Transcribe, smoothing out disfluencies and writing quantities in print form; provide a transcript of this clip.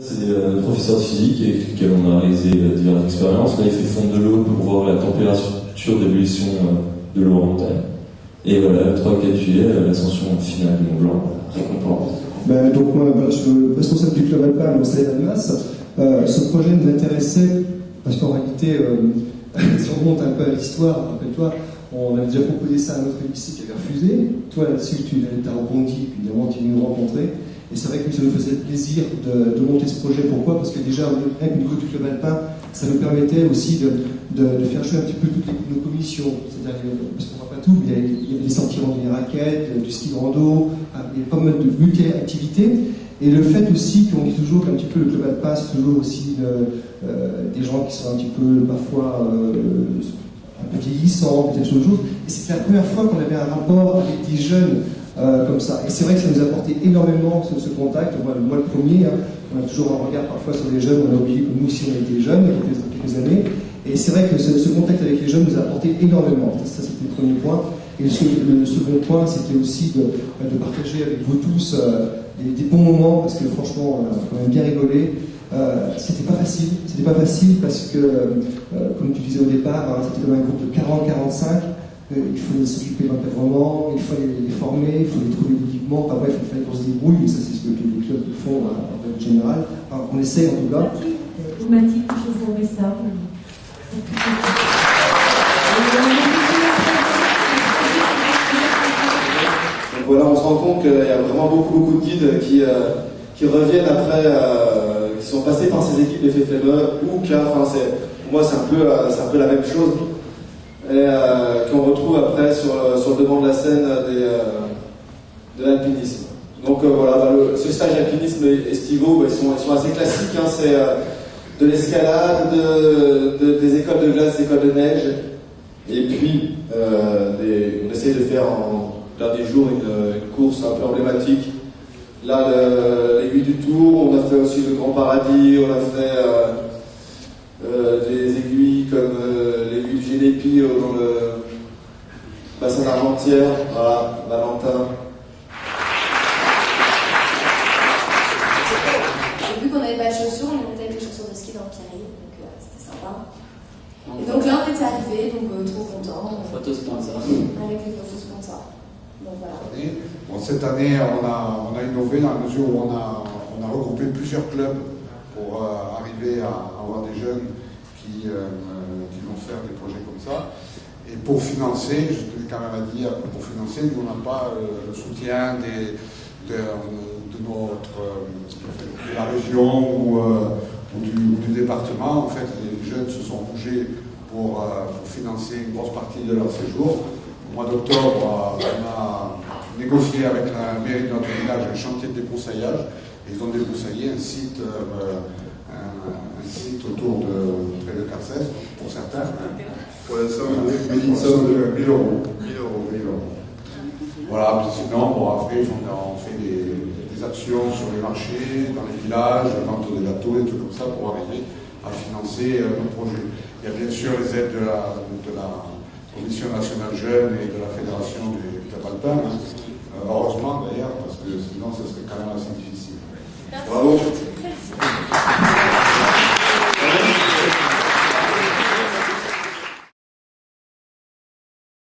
C'est professeur de physique avec lequel on a réalisé diverses expériences. Là, il fait fondre de l'eau pour voir la température d'ébullition de l'eau en montagne. Et voilà, le 3 et 4 juillet, l'ascension finale du Mont Blanc, récompense. Donc moi, je suis responsable du club alpin au Salé d'Almas. Ce projet nous intéressait parce qu'en réalité, si on remonte un peu à l'histoire, rappelle-toi, on avait déjà proposé ça à notre lycée qui avait refusé. Toi là-dessus, tu as rebondi, puis évidemment tu es venu nous rencontrer. Et c'est vrai que ça nous faisait plaisir de monter ce projet. Pourquoi? Parce que déjà, rien qu'au niveau du club alpin, ça nous permettait aussi de faire jouer un petit peu toutes nos commissions. C'est-à-dire, parce qu'on ne voit pas tout, mais il y avait des sorties randonnées raquettes, du ski de rando, il y a pas mal de multi-activités. Et le fait aussi qu'on dit toujours qu'un petit peu le club alpin, c'est toujours aussi des gens qui sont un petit peu parfois un peu vieillissants, peut-être chose. Et c'était la première fois qu'on avait un rapport avec des jeunes comme ça. Et c'est vrai que ça nous a apporté énormément ce contact. Moi le premier, hein, on a toujours un regard parfois sur les jeunes, on a oublié que nous aussi on était jeunes il y a quelques années. Et c'est vrai que ce contact avec les jeunes nous a apporté énormément. Ça c'était le premier point. Et le second point, c'était aussi de partager avec vous tous des bons moments, parce que franchement, on a quand même bien rigolé. C'était pas facile parce que, comme tu disais au départ, hein, c'était comme un groupe de 40-45. Il fallait s'occuper de l'encadrement, il fallait les former, il fallait trouver l'équipement. Enfin bref, il fallait qu'on se débrouille, et ça c'est ce que les clubs font en règle générale. Enfin, on essaie en tout cas. Vous m'avez dit que je vous remets ça. Donc voilà, on se rend compte qu'il y a vraiment beaucoup de guides qui reviennent après, qui sont passés par ces équipes de FFME, ou que là, enfin, pour moi c'est un peu la même chose. Et qu'on retrouve après sur le devant de la scène de l'alpinisme. Donc voilà, ce stage d'alpinisme estivaux, ils sont assez classiques, hein, c'est de l'escalade, des écoles de glace, des écoles de neige, et puis on essaie de faire en dernier jour une course un peu emblématique. Là, l'aiguille du Tour, on a fait aussi le Grand Paradis, on a fait des aiguilles comme l'aiguille du Génépi dans le bassin d'Argentière, voilà, Valentin. Vu qu'on n'avait pas de chaussures, on montait avec les chaussures de ski dans le Pierry, donc c'était sympa. Et donc là, on était arrivés, donc trop contents. Photo sponsor. Avec les photos sponsors. Donc voilà. Bon, cette année, on a innové dans la mesure où on a regroupé plusieurs clubs pour arriver à avoir des jeunes qui vont faire des projets comme ça. Et pour financer, je tenais quand même à dire, pour financer, nous on n'a pas le soutien de la région ou du département. En fait, les jeunes se sont bougés pour financer une grosse partie de leur séjour. Au mois d'octobre, on a négocié avec la mairie de notre village un chantier de débroussaillage. Et ils ont débroussaillé un site autour de près de Carcès, pour certains. Pour l'instant, une somme de 1000 euros. Voilà, puis sinon, après, on fait des actions sur les marchés, dans les villages, vente de gâteaux, des trucs comme ça, pour arriver à financer nos projets. Il y a bien sûr les aides de la Commission nationale jeune et de la Fédération des clubs alpins. Heureusement d'ailleurs, parce que sinon, ce serait quand même assez difficile. Bravo.